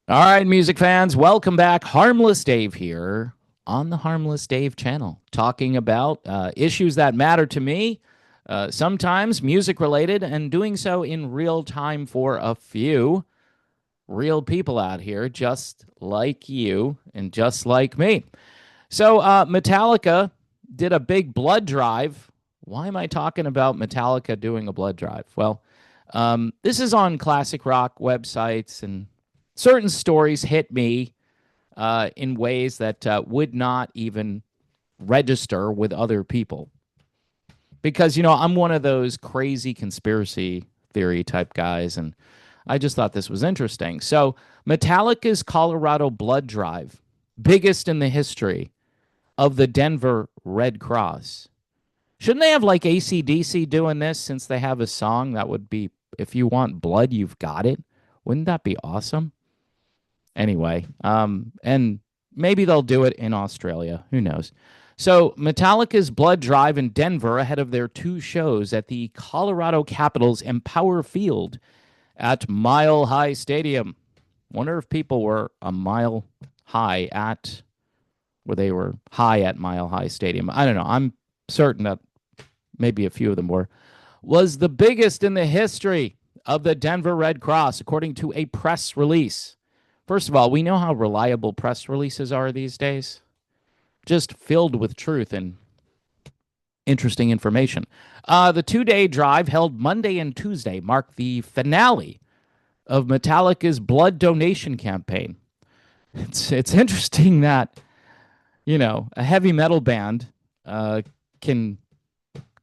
All right, music fans, welcome back. Harmless Dave here on the Harmless Dave channel, talking about issues that matter to me, sometimes music related, and doing so in real time for a few real people out here, just like you and just like me. So, Metallica did a big blood drive. Why am I talking about Metallica doing a blood drive? Well, this is on classic rock websites, and certain stories hit me in ways that would not even register with other people. Because, I'm one of those crazy conspiracy theory type guys, and I just thought this was interesting. So, Metallica's Colorado blood drive, biggest in the history of the Denver Red Cross. Shouldn't they have like AC/DC doing this since they have a song that would be, if you want blood, you've got it? Wouldn't that be awesome? Anyway, and maybe they'll do it in Australia. Who knows? So, Metallica's blood drive in Denver ahead of their two shows at the Colorado Capitals Empower Field at Mile High Stadium. Wonder if people were a mile high at, where they were high at Mile High Stadium. I don't know. I'm certain that maybe a few of them were. Was the biggest in the history of the Denver Red Cross, according to a press release. First of all, we know how reliable press releases are these days, just filled with truth and interesting information. The 2-day drive held Monday and Tuesday marked the finale of Metallica's blood donation campaign. It's interesting that, a heavy metal band can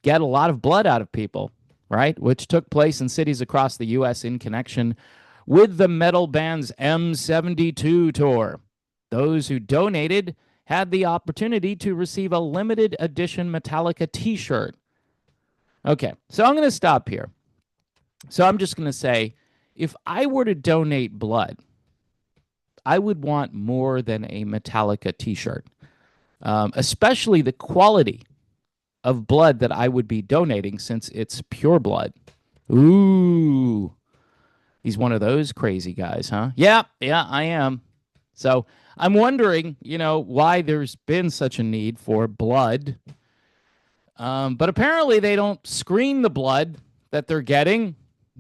get a lot of blood out of people, right? Which took place in cities across the U.S. in connection with the metal band's M72 tour. Those who donated had the opportunity to receive a limited edition Metallica t-shirt. Okay, so I'm going to stop here. So I'm just going to say, if I were to donate blood, I would want more than a Metallica t-shirt, especially the quality of blood that I would be donating since it's pure blood. Ooh, he's one of those crazy guys, huh? Yeah, I am. So I'm wondering, why there's been such a need for blood. But apparently they don't screen the blood that they're getting.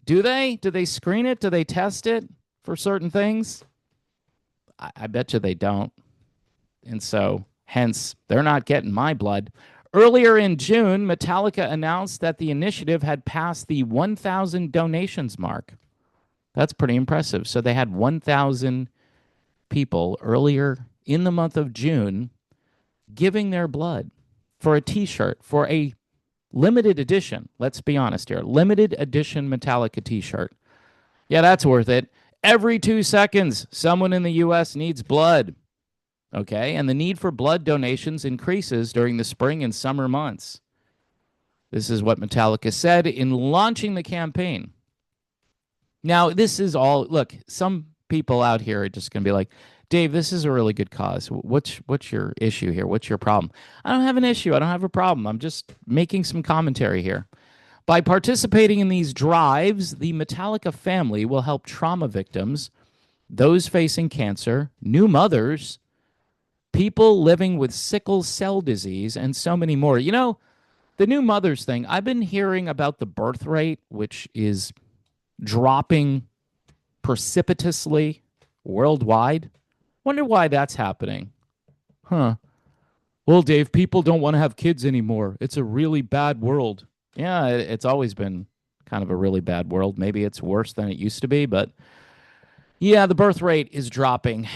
Do they? Do they screen it? Do they test it for certain things? I bet you they don't. And so, hence, they're not getting my blood. Earlier in June, Metallica announced that the initiative had passed the 1,000 donations mark. That's pretty impressive. So they had 1,000 people earlier in the month of June giving their blood for a t-shirt, for a limited edition. Let's be honest here. Limited edition Metallica t-shirt. Yeah, that's worth it. Every 2 seconds, someone in the U.S. needs blood. Okay, and the need for blood donations increases during the spring and summer months. This is what Metallica said in launching the campaign. Now, this is all, look, some people out here are just going to be like, Dave, this is a really good cause. What's your issue here? What's your problem? I don't have an issue. I don't have a problem. I'm just making some commentary here. By participating in these drives, the Metallica family will help trauma victims, those facing cancer, new mothers, people living with sickle cell disease, and so many more. The new mothers thing, I've been hearing about the birth rate, which is dropping precipitously worldwide. Wonder why that's happening. Huh. Well, Dave, people don't want to have kids anymore. It's a really bad world. Yeah, it's always been kind of a really bad world. Maybe it's worse than it used to be, but yeah, the birth rate is dropping.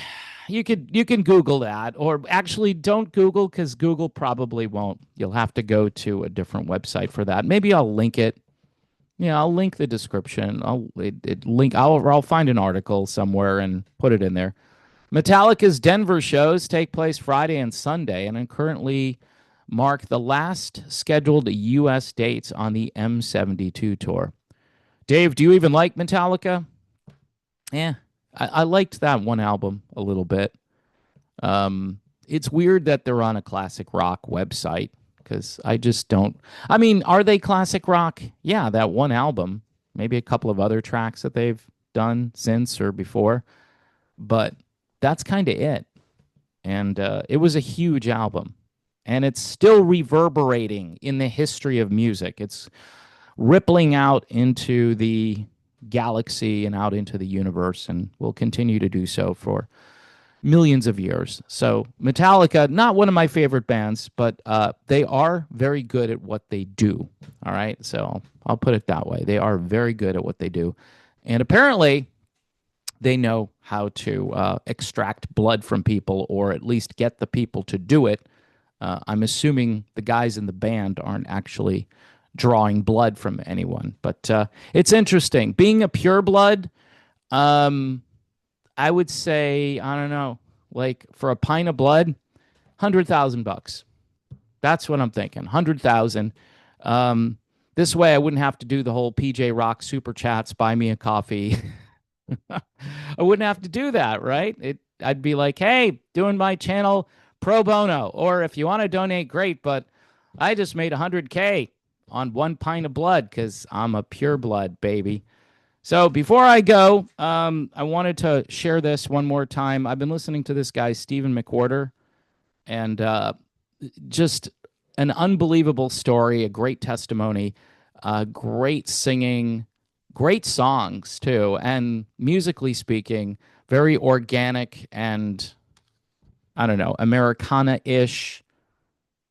You can Google that, or actually don't Google because Google probably won't. You'll have to go to a different website for that. Maybe I'll link it. Yeah, I'll link the description. I'll find an article somewhere and put it in there. Metallica's Denver shows take place Friday and Sunday and currently mark the last scheduled U.S. dates on the M72 tour. Dave, do you even like Metallica? Yeah, I liked that one album a little bit. It's weird that they're on a classic rock website because I just don't. I mean, are they classic rock? Yeah, that one album, maybe a couple of other tracks that they've done since or before. but that's kind of it. And it was a huge album. And it's still reverberating in the history of music. It's rippling out into the galaxy and out into the universe, and will continue to do so for millions of years. So, Metallica, not one of my favorite bands, but they are very good at what they do. All right. So, I'll put it that way. They are very good at what they do. And apparently, they know how to extract blood from people, or at least get the people to do it. I'm assuming the guys in the band aren't actually drawing blood from anyone, but it's interesting. Being a pureblood, um, I would say, I don't know, like for a pint of blood, $100,000. That's what I'm thinking. 100,000. This way, I wouldn't have to do the whole PJ Rock super chats, buy me a coffee. I wouldn't have to do that, right? I'd be like, hey, doing my channel pro bono, or if you want to donate, great, but I just made 100K on one pint of blood because I'm a pure blood baby. So before I go, I wanted to share this one more time. I've been listening to this guy, Stephen McWhirter, and just an unbelievable story, a great testimony, great singing, great songs too, and musically speaking, very organic and, I don't know, Americana-ish.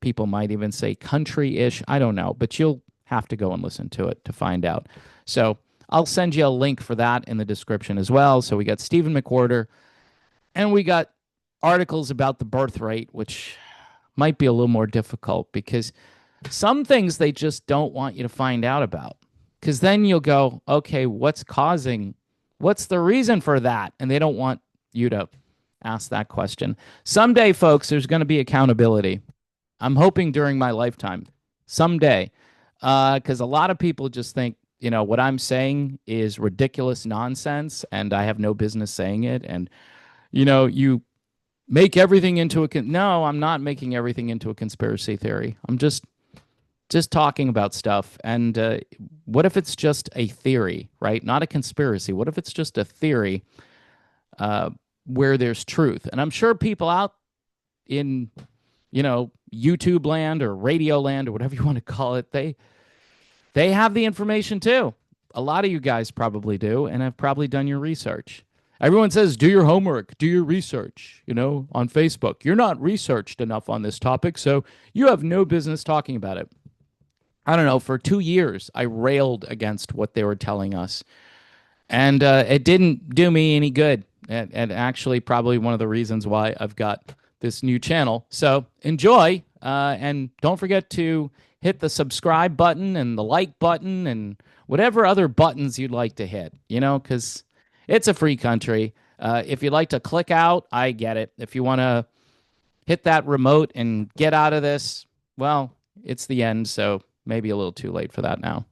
People might even say country-ish. I don't know, but you'll have to go and listen to it to find out. So I'll send you a link for that in the description as well. So we got Stephen McWhirter, and we got articles about the birth rate, which might be a little more difficult because some things they just don't want you to find out about. Because then you'll go, okay, what's the reason for that? And they don't want you to ask that question. Someday, folks, there's going to be accountability. I'm hoping during my lifetime, someday, because a lot of people just think, what I'm saying is ridiculous nonsense, and I have no business saying it. And, you make everything into no, I'm not making everything into a conspiracy theory. I'm just talking about stuff. And what if it's just a theory, right? Not a conspiracy. What if it's just a theory where there's truth? And I'm sure people out in, YouTube land or radio land or whatever you want to call it, they have the information too. A lot of you guys probably do, and have probably done your research. Everyone says, do your homework, do your research, on Facebook. You're not researched enough on this topic, so you have no business talking about it. I don't know, for 2 years, I railed against what they were telling us. And it didn't do me any good. And actually, probably one of the reasons why I've got this new channel. So enjoy. And don't forget to hit the subscribe button and the like button and whatever other buttons you'd like to hit, because it's a free country. If you'd like to click out, I get it. If you want to hit that remote and get out of this, well, it's the end. So maybe a little too late for that now.